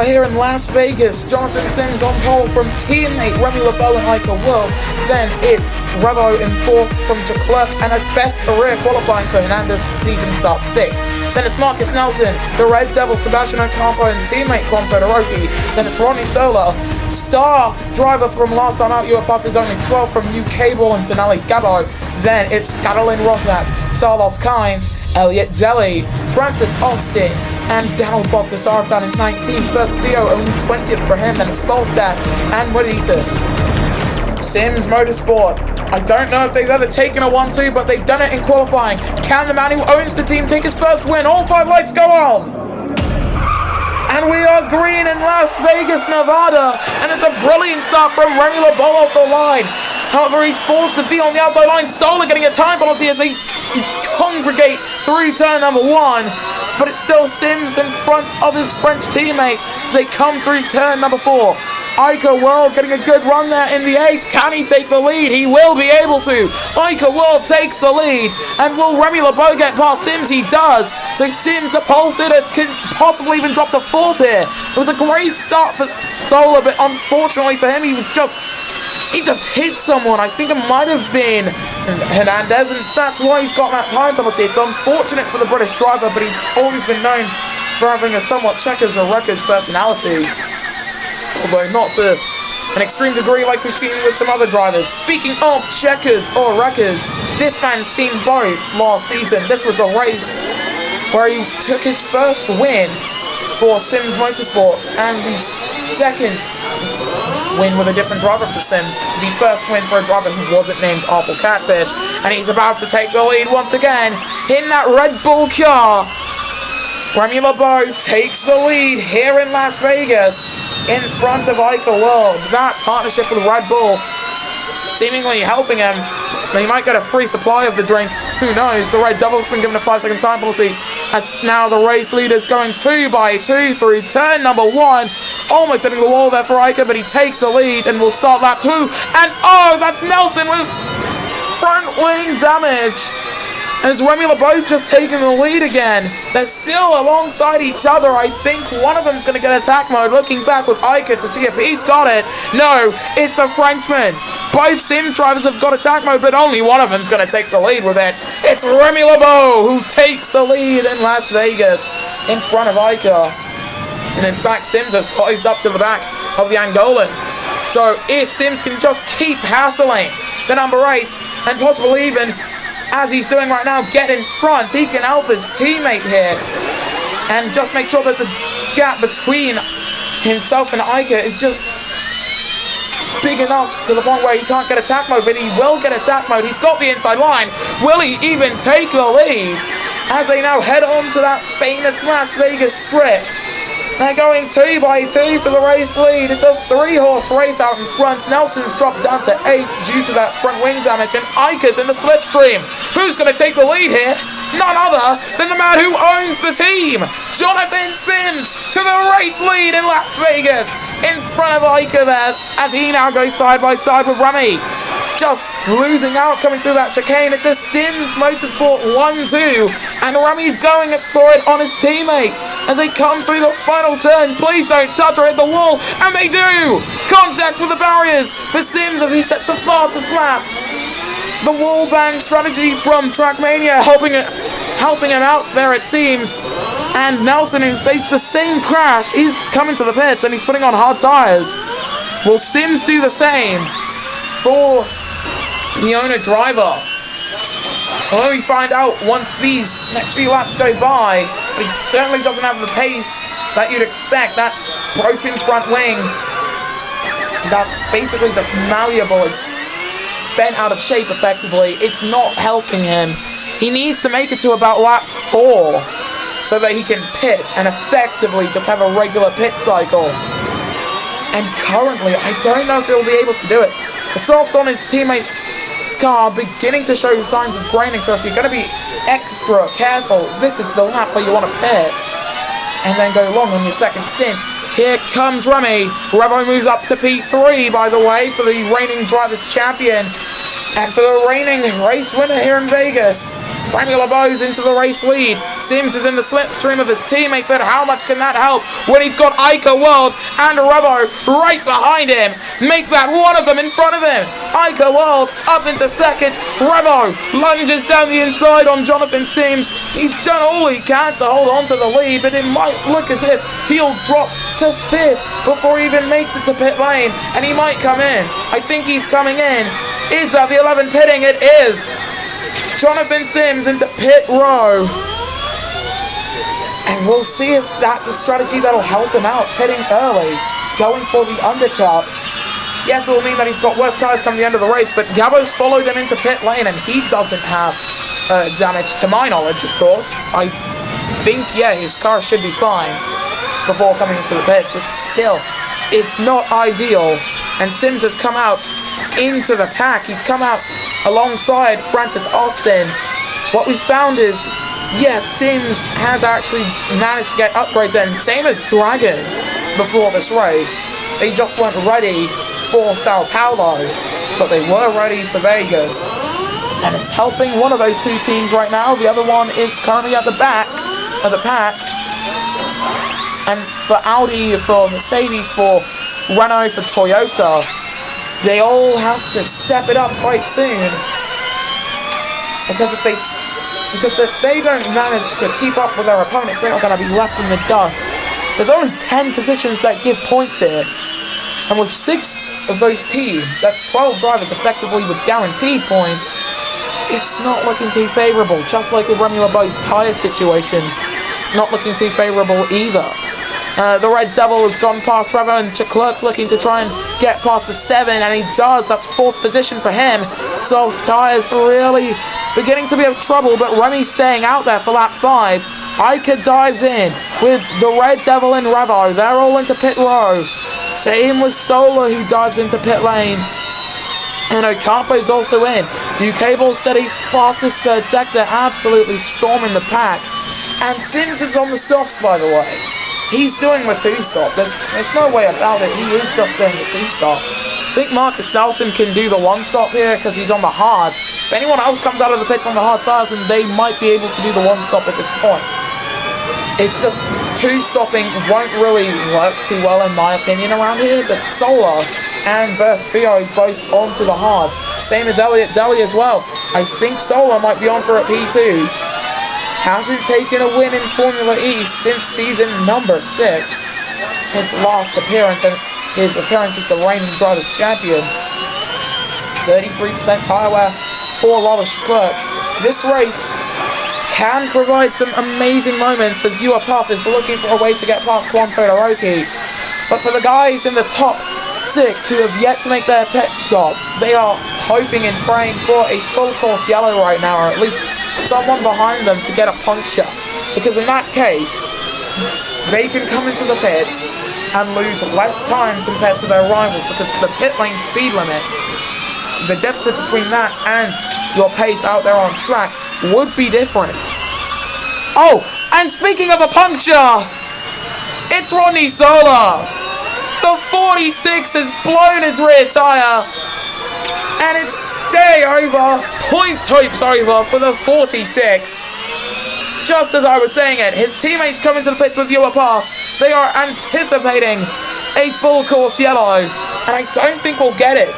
here in Las Vegas. Jonathan Sims on pole from teammate Remy LeBeau and Ica World. Then it's Revo in 4th from Leclerc, and a best career qualifying for Hernandez. Season starts 6th. Then it's Marcus Nelson, the Red Devil, Sebastian Ocampo, and teammate Quanto Hiroki. Then it's Ronnie Sola, star driver from last time out. Puff is only 12th from UK Ball and Tonelli Gabo. Then it's Scadolin Rosnak, Carlos Kynes, Elliot Deli, Francis Austin, and Daniel Bogdasarov down in 19th. First Theo, only 20th for him. Then it's Falstad and Modisus. Sims Motorsport. I don't know if they've ever taken a 1-2, but they've done it in qualifying. Can the man who owns the team take his first win? All 5 lights go on! And we are green in Las Vegas, Nevada. And it's a brilliant start from Remy LeBeau off the line. However, he's forced to be on the outside line. Sola getting a time penalty as they congregate through turn number 1. But it's still Sims in front of his French teammates as they come through turn number 4. Ica World getting a good run there in the 8th. Can he take the lead? He will be able to. Ica World takes the lead. And will Remy LeBeau get past Sims? He does. So Sims, the pole sitter, can possibly even drop to 4th here. It was a great start for Sola, but unfortunately for him, he just hit someone. I think it might have been Hernandez, and that's why he's got that time penalty. It's unfortunate for the British driver, but he's always been known for having a somewhat checkers or records personality. Although not to an extreme degree like we've seen with some other drivers. Speaking of checkers or wreckers, this man's seen both last season. This was a race where he took his first win for Sims Motorsport and the second win with a different driver for Sims. The first win for a driver who wasn't named Awful Catfish. And he's about to take the lead once again in that Red Bull car. Remy LeBeau takes the lead here in Las Vegas in front of Ica World. That partnership with Red Bull seemingly helping him. He might get a free supply of the drink. Who knows? The Red Devil's been given a 5-second time penalty as now the race leader's going 2 by 2 through turn number 1. Almost hitting the wall there for Ica, but he takes the lead and will start lap 2. And oh, that's Nelson with front wing damage. As Remy LeBeau's just taking the lead again. They're still alongside each other. I think one of them's going to get attack mode. Looking back with Ica to see if he's got it. No, it's the Frenchman. Both Sims drivers have got attack mode, but only one of them's going to take the lead with it. It's Remy LeBeau who takes the lead in Las Vegas in front of Ica. And in fact, Sims has closed up to the back of the Angolan. So if Sims can just keep hassling the number 8 and possibly even, as he's doing right now, get in front, he can help his teammate here and just make sure that the gap between himself and Ica is just big enough to the point where he can't get attack mode, but he will get attack mode. He's got the inside line. Will he even take the lead as they now head on to that famous Las Vegas strip? They're going 2 by 2 for the race lead. It's a 3-horse race out in front. Nelson's dropped down to 8th due to that front wing damage, and Ica's in the slipstream. Who's going to take the lead here? None other than the man who owns the team, Jonathan Sims, to the race lead in Las Vegas in front of Ica there as he now goes side by side with Remy. Just losing out coming through that chicane. It's a Sims Motorsport 1-2, and Remy's going for it on his teammate as they come through the final turn. Please don't touch or hit the wall, and they do! Contact with the barriers for Sims as he sets the fastest lap. The wall bang strategy from Trackmania helping him out there, it seems. And Nelson, who faced the same crash, he's coming to the pits and he's putting on hard tires. Will Sims do the same for the owner driver? Although we find out once these next few laps go by, but he certainly doesn't have the pace that you'd expect. That broken front wing, that's basically just malleable. It's bent out of shape effectively. It's not helping him. He needs to make it to about lap 4 so that he can pit and effectively just have a regular pit cycle. And currently, I don't know if he'll be able to do it. The softs on his teammates' car are beginning to show signs of graining, so if you're going to be extra careful, this is the lap where you want to pit and then go long on your second stint. Here comes Remy. Revo moves up to P3, by the way, for the reigning Drivers' Champion and for the reigning race winner here in Vegas. Remy LeBeau's into the race lead. Sims is in the slipstream of his teammate, but how much can that help when he's got Ica World and Revo right behind him? Make that one of them in front of him. Ica World up into second. Revo lunges down the inside on Jonathan Sims. He's done all he can to hold on to the lead, but it might look as if he'll drop to fifth before he even makes it to pit lane, and he might come in. I think he's coming in. Is that the 11 pitting? It is. Jonathan Sims into pit row. And we'll see if that's a strategy that'll help him out, pitting early, going for the undercut. Yes, it will mean that he's got worse tires coming the end of the race, but Gabo's followed him into pit lane, and he doesn't have damage, to my knowledge, of course. I think, yeah, his car should be fine before coming into the pits, but still, it's not ideal. And Sims has come out into the pack. He's come out alongside Francis Austin. What we found is, yes, Sims has actually managed to get upgrades in, same as Dragon before this race. They just weren't ready for Sao Paulo, but they were ready for Vegas. And it's helping one of those two teams right now. The other one is currently at the back of the pack. And for Audi, for Mercedes, for Renault, for Toyota, they all have to step it up quite soon. Because if they don't manage to keep up with their opponents, they're not going to be left in the dust. There's only 10 positions that give points here. And with 6 of those teams, that's 12 drivers effectively with guaranteed points, it's not looking too favourable. Just like with Remy LeBeau's tyre situation, not looking too favourable either. The Red Devil has gone past Revo, and Leclerc's looking to try and get past the 7, and he does. That's 4th position for him. Soft tyres really beginning to be of trouble, but Remy's staying out there for lap 5. Ica dives in with the Red Devil and Revo. They're all into pit row. Same with Solar, who dives into pit lane. And Ocampo's also in. UK Ball Steady, fastest third sector, absolutely storming the pack. And Sims is on the softs, by the way. He's doing the 2-stop. There's no way about it. He is just doing the 2-stop. I think Marcus Nelson can do the 1-stop here because he's on the hards. If anyone else comes out of the pits on the hard tires, then they might be able to do the 1-stop at this point. It's just 2-stopping won't really work too well in my opinion around here, but Solar and Versfio both onto the hards. Same as Elliot Deli as well. I think Solar might be on for a P2. Hasn't taken a win in Formula E since season number 6. His last appearance, and his appearance as the reigning Drivers' Champion. 33% tyre wear for Lawless Leclerc. This race can provide some amazing moments as Puff is looking for a way to get past Kwon Todoroki. But for the guys in the top 6 who have yet to make their pit stops, they are hoping and praying for a full course yellow right now, or at least someone behind them to get a puncture, because in that case they can come into the pits and lose less time compared to their rivals, because the pit lane speed limit, the deficit between that and your pace out there on track would be different. Oh, and speaking of a puncture, it's Rodney Sola. The 46 has blown his rear tyre, and it's day over, points hopes over for the 46. Just as I was saying it, his teammates come into the pits with Path. They are anticipating a full course yellow, and I don't think we'll get it.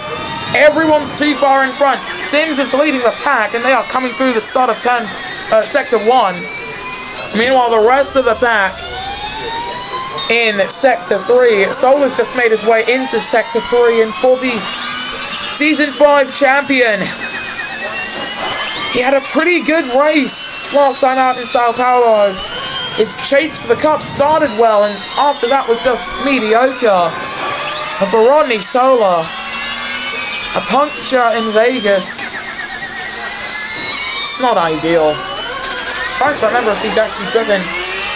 Everyone's too far in front. Sims is leading the pack, and they are coming through the start of Sector 1. Meanwhile, the rest of the pack in Sector 3, Solar's just made his way into Sector 3, and for the Season 5 champion, he had a pretty good race last time out in Sao Paulo. His chase for the cup started well, and after that was just mediocre. And for Rodney Sola, a puncture in Vegas, it's not ideal. I'm trying to remember if he's actually driven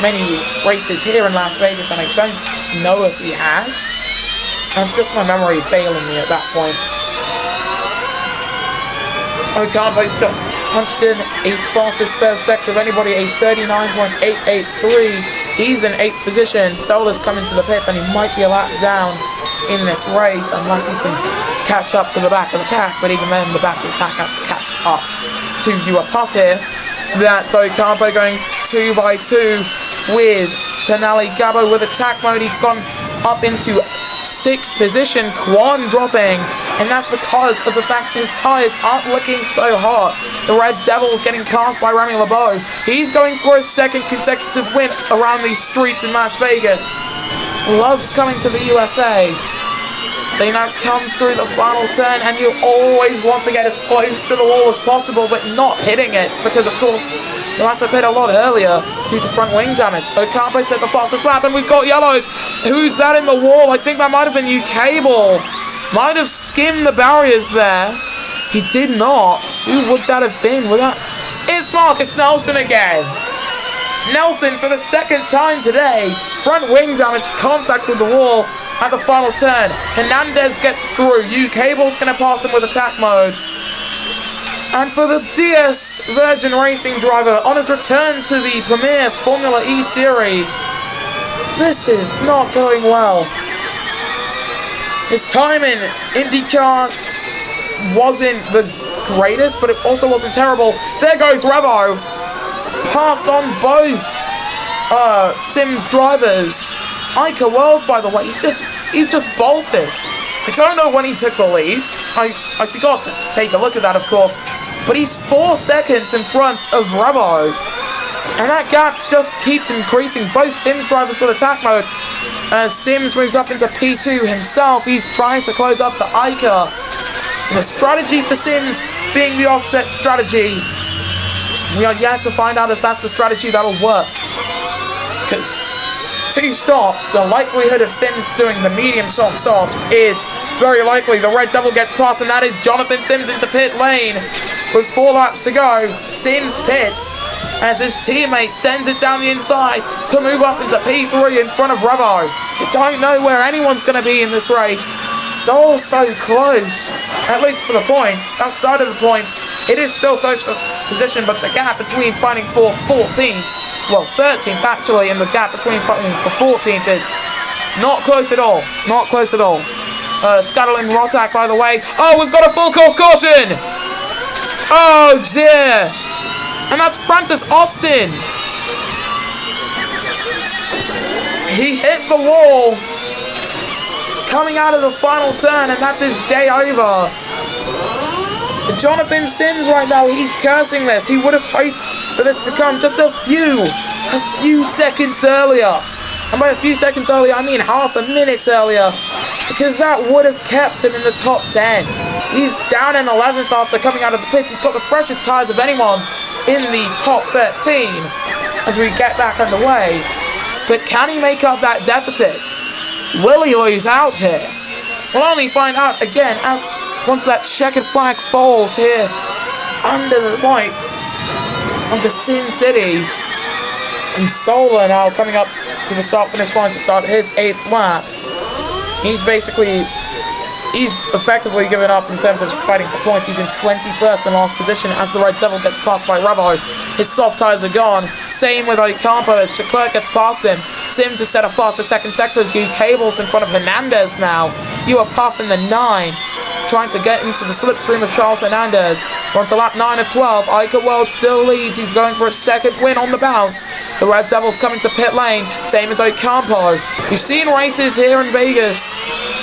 many races here in Las Vegas, and I don't know if he has. And it's just my memory failing me at that point. Ocampo's just punched in a fastest first sector of anybody, a 39.883. He's in 8th position. Solar's coming to the pits, and he might be a lap down in this race unless he can catch up to the back of the pack. But even then, the back of the pack has to catch up to Puff here. That's Ocampo going 2x2 with Tonali. Gabo with attack mode. He's gone up into 6th position. Kwon dropping, and that's because of the fact his tyres aren't looking so hot. The Red Devil getting passed by Remy LeBeau. He's going for his 2nd consecutive win around these streets in Las Vegas. Loves coming to the USA. So you now come through the final turn, and you always want to get as close to the wall as possible, but not hitting it, because of course you'll have to pit a lot earlier due to front wing damage. Ocampo set the fastest lap, and we've got yellows. Who's that in the wall? I think that might have been Cable. Might have skimmed the barriers there. He did not. Who would that have been? It's Marcus Nelson again. Nelson for the 2nd time today. Front wing damage, contact with the wall at the final turn. Hernandez gets through. Cable's going to pass him with attack mode. And for the DS Virgin Racing driver on his return to the Premier Formula E Series, this is not going well. His time in IndyCar wasn't the greatest, but it also wasn't terrible. There goes Revo. Passed on both Sims drivers. Ica World, by the way, he's just bolted. I don't know when he took the lead. I forgot to take a look at that, of course. But he's 4 seconds in front of Revo. And that gap just keeps increasing. Both Sims drivers with attack mode. As Sims moves up into P2 himself, he's trying to close up to Ica. And the strategy for Sims being the offset strategy. We are yet to find out if that's the strategy that'll work. Because 2 stops, the likelihood of Sims doing the medium soft is very likely. The Red Devil gets past, and that is Jonathan Sims into pit lane. With 4 laps to go, Sims pits as his teammate sends it down the inside to move up into P3 in front of Revo. You don't know where anyone's going to be in this race. It's all so close, at least for the points. Outside of the points, it is still close for position, but the gap between fighting for 14th, well, 13th actually, and the gap between fighting for 14th is not close at all. Not close at all. Scuttle and Rossack, by the way. Oh, we've got a full course caution! Oh dear! And that's Francis Austin! He hit the wall coming out of the final turn, and that's his day over. For Jonathan Sims right now, he's cursing this. He would have hoped for this to come just a few seconds earlier. And by a few seconds earlier, I mean half a minute earlier, because that would have kept him in the top 10. He's down in 11th after coming out of the pits. He's got the freshest tyres of anyone in the top 13 as we get back underway. But can he make up that deficit? Will he lose out here? We'll only find out again once that checkered flag falls here under the lights of the Sin City. And Solar now coming up to the start-finish line to start his 8th lap. He's effectively given up in terms of fighting for points. He's in 21st in last position as the Red Devil gets passed by Revo. His soft tyres are gone. Same with Ocampo as Leclerc gets past him. Sims to set a faster second sector as Cable's in front of Hernandez now. You are Puff in the 9. Trying to get into the slipstream of Charles Hernandez. We're on to lap 9 of 12. Ica World still leads. He's going for a 2nd win on the bounce. The Red Devils coming to pit lane. Same as Ocampo. We've seen races here in Vegas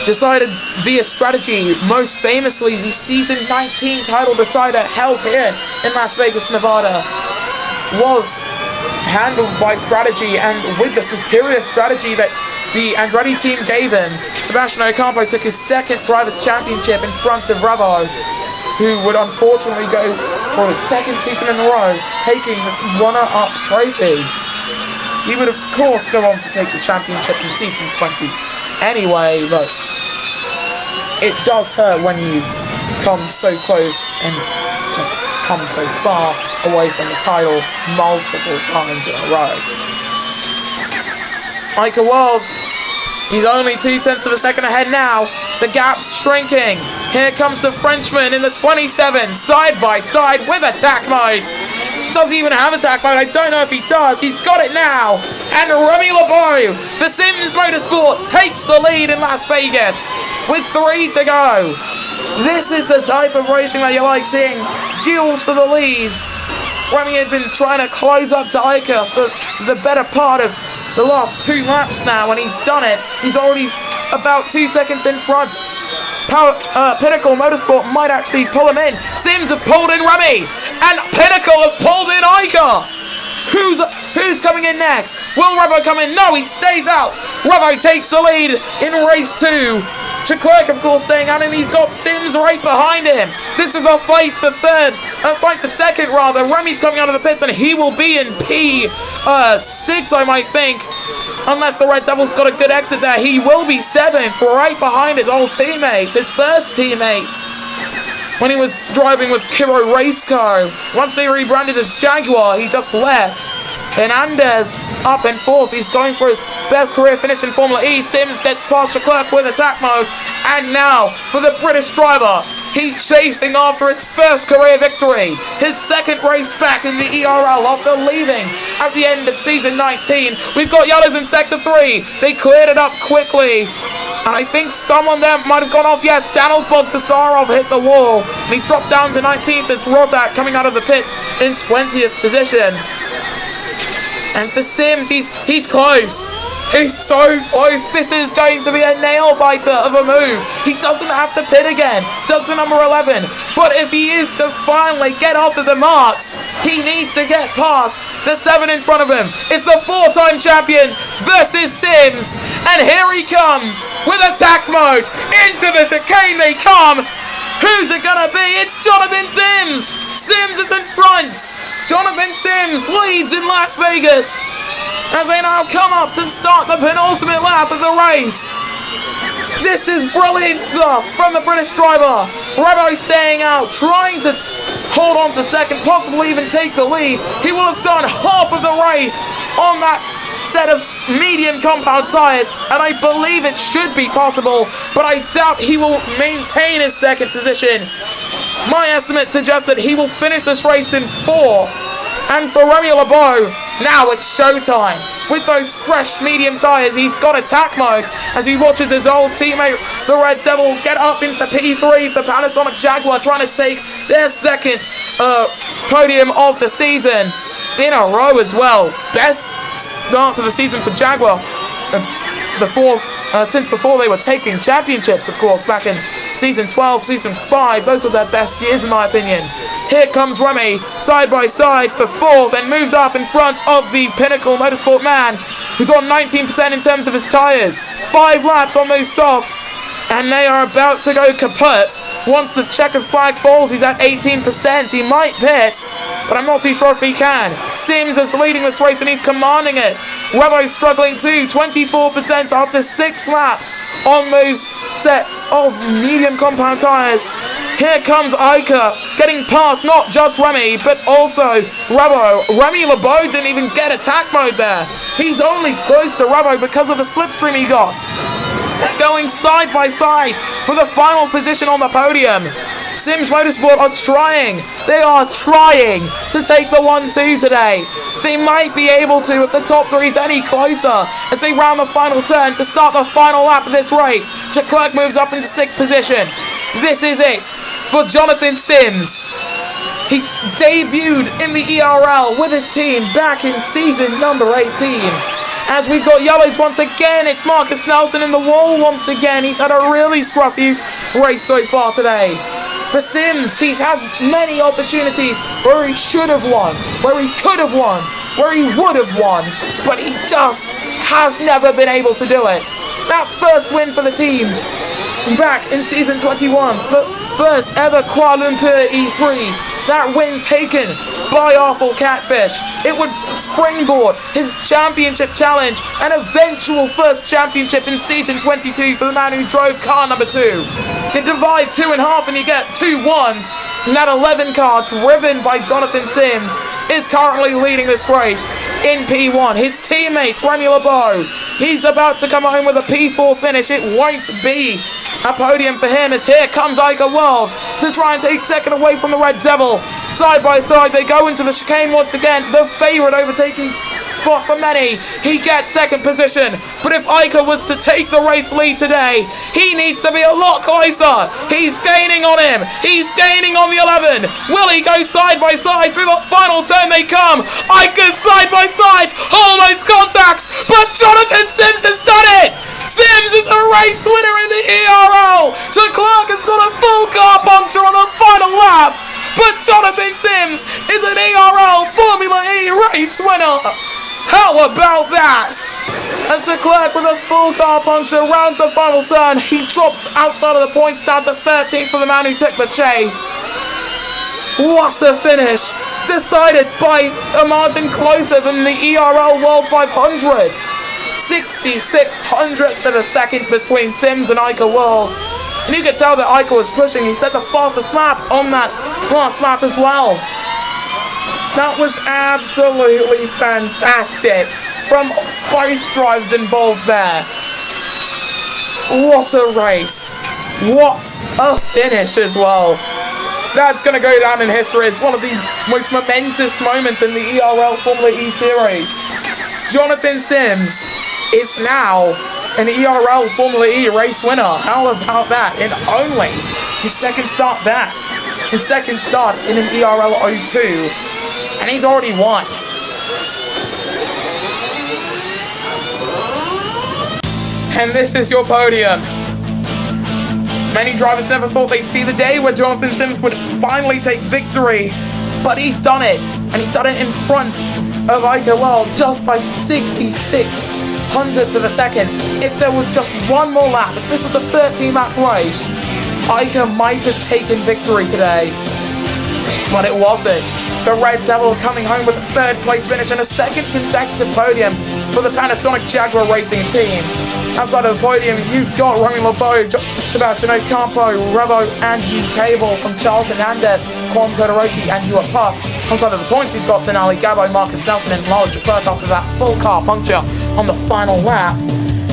decided via strategy. Most famously, the season 19 title decider held here in Las Vegas, Nevada was handled by strategy, and with the superior strategy that the Andretti team gave him, Sebastian Ocampo took his 2nd Drivers' Championship in front of Revo, who would unfortunately go for his 2nd season in a row, taking this runner-up trophy. He would, of course, go on to take the championship in season 20. Anyway, look, it does hurt when you come so close and just come so far away from the title multiple times in a row. Ica World, he's only 0.2 of a second ahead now. The gap's shrinking. Here comes the Frenchman in the 27, side by side with attack mode. Does he even have attack mode? I don't know if he does. He's got it now. And Remy LeBeau for Sims Motorsport takes the lead in Las Vegas with 3 to go. This is the type of racing that you like seeing. Duels for the lead. Remy had been trying to close up to Iker for the better part of the last 2 laps now, and he's done it. He's already about 2 seconds in front. Pinnacle Motorsport might actually pull him in. Sims have pulled in Remy, and Pinnacle have pulled in Iker. Who's coming in next? Will Revo come in? No, he stays out. Revo takes the lead in race 2. Leclerc, of course, staying out, and he's got Sims right behind him. This is a fight for second, rather. Remy's coming out of the pits, and he will be in P6, I might think. Unless the Red Devil's got a good exit there, he will be 7th, right behind his old teammate, his first teammate, when he was driving with Kiro Raceco. Once they rebranded as Jaguar, he just left. Hernandez up in 4th. He's going for his best career finish in Formula E. Sims gets past Leclerc with attack mode. And now for the British driver. He's chasing after his first career victory. His second race back in the ERL after leaving at the end of season 19. We've got yellows in sector 3. They cleared it up quickly. And I think someone there might have gone off. Yes, Daniel Bogsasarov hit the wall. And he's dropped down to 19th as Rozak coming out of the pits in 20th position. And for Sims, he's close. He's so close. This is going to be a nail-biter of a move. He doesn't have to pit again. Just the number 11. But if he is to finally get off of the marks, he needs to get past the 7 in front of him. It's the 4-time champion versus Sims. And here he comes with attack mode. Into the chicane they come. Who's it gonna be? It's Jonathan Sims. Sims is in front. Jonathan Sims leads in Las Vegas as they now come up to start the penultimate lap of the race. This is brilliant stuff from the British driver. Revo staying out, trying to hold on to second, possibly even take the lead. He will have done half of the race on that set of medium compound tyres, and I believe it should be possible, but I doubt he will maintain his second position. My estimate suggests that he will finish this race in 4th. And for Remy LeBeau, now it's showtime. With those fresh medium tyres, he's got attack mode as he watches his old teammate, the Red Devil, get up into P3 for Panasonic Jaguar, trying to take their second podium of the season in a row as well. Best start to the season for Jaguar. Since before they were taking championships, of course, back in season 12, season 5. Those were their best years, in my opinion. Here comes Remy, side by side for 4th, and moves up in front of the Pinnacle Motorsport man, who's on 19% in terms of his tyres. 5 laps on those softs, and they are about to go kaput. Once the checkered flag falls, he's at 18%. He might pit, but I'm not too sure if he can. Sims is leading this race, and he's commanding it. Revo's struggling too, 24% after 6 laps on those sets of medium compound tyres. Here comes Iker, getting past not just Remy, but also Revo. Remy LeBeau didn't even get attack mode there. He's only close to Revo because of the slipstream he got. They're going side by side for the final position on the podium. Sims Motorsport are trying. They are trying to take the 1-2 today. They might be able to if the top 3 is any closer as they round the final turn to start the final lap of this race. Leclerc moves up into 6th position. This is it for Jonathan Sims. He's debuted in the ERL with his team back in season number 18. As we've got yellows once again, it's Marcus Nelson in the wall once again. He's had a really scruffy race so far today. For Sims, he's had many opportunities where he should have won, where he could have won, where he would have won, but he just has never been able to do it. That first win for the teams back in season 21, the first ever Kuala Lumpur E3, that win taken by Awful Catfish. It would springboard his championship challenge, an eventual first championship in season 22 for the man who drove car number 2. You divide 2 in half and you get 2 1s, and that 11 car driven by Jonathan Sims is currently leading this race in P1. His teammates, Remy LeBeau, he's about to come home with a P4 finish. It won't be a podium for him as here comes Iker World to try and take second away from the Red Devil. Side by side they go into the chicane once again. The favourite overtaking spot for many. He gets second position, but if Iker was to take the race lead today, he needs to be a lot closer. He's gaining on him. He's gaining on the 11. Will he go side by side through the final turn they come? Iker side by side, almost contacts, but Jonathan Sims has done it. Sims is a race winner in the ERL. Leclerc has got a full car puncture on the final lap, but Jonathan Sims is an ERL Formula E race winner. How about that? As Leclerc with a full car puncture rounds the final turn, he dropped outside of the points down to 13th for the man who took the chase. What a finish! Decided by a margin closer than the ERL World 500. 66 hundredths of a second between Sims and Iker World. And you could tell that Iker was pushing. He set the fastest lap on that last lap as well. That was absolutely fantastic from both drivers involved there. What a race. What a finish as well. That's going to go down in history as one of the most momentous moments in the ERL Formula E series. Jonathan Sims is now an ERL Formula E race winner. How about that? In only his second start back. His second start in an ERL 02. And he's already won. And this is your podium. Many drivers never thought they'd see the day where Jonathan Sims would finally take victory. But he's done it. And he's done it in front of Iker World just by 66 hundredths of a second. If there was just one more lap, if this was a 13-lap race, Iker might have taken victory today. But it wasn't. The Red Devil coming home with a third place finish and a second consecutive podium for the Panasonic Jaguar Racing team. Outside of the podium, you've got Romy Lebeau, Sebastian Ocampo, Revo and Hugh Cable from Charles Hernandez, Quan Todoroki and Hugh Puff. Outside of the points, you've got Denali Gabo, Marcus Nelson and Lawrence Leclerc after that full car puncture on the final lap.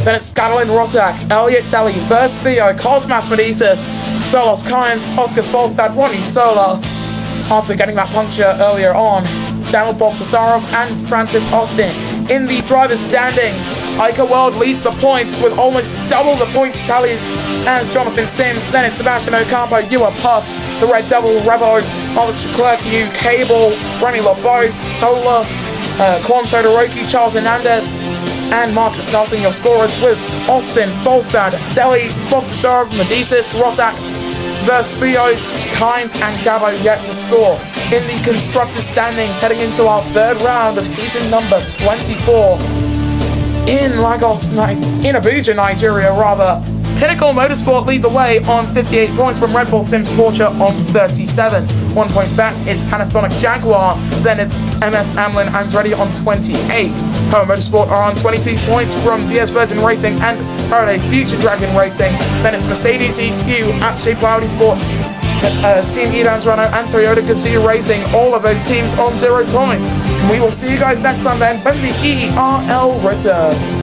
Then it's Scadolin Rosak, Elliot Daly, Verse Theo, Cosmas Medicis, Solos Kynes, Oscar Falstad, Ronnie Sola. After getting that puncture earlier on, Daniel Bogdasarov and Francis Austin. In the driver's standings, Iker World leads the points with almost double the points tallies as Jonathan Sims. Then it's Sebastian Ocampo, Ewan Puff, the Red Devil, Revo, Lawrence Leclerc, Hugh Cable, Remy LeBeau, Sola, Quan Todoroki, Charles Hernandez, and Marcus Nelson, your scorers, with Austin, Falstad, Deli, Bogdasarov, Medicis, Rosak, Versfio, Kynes and Gabo yet to score. In the constructors standings, heading into our third round of season number 24 in Lagos, in Abuja, Nigeria rather. Pinnacle Motorsport lead the way on 58 points from Red Bull Sims Porsche on 37. 1 point back is Panasonic Jaguar, then it's MS Amlin Andretti on 28. Power Motorsport are on 22 points from DS Virgin Racing and Faraday Future Dragon Racing. Then it's Mercedes EQ, Apache Audi Sport, Team Edams Renault and Toyota Gazoo Racing. All of those teams on 0 points. And we will see you guys next time then when the ERL returns.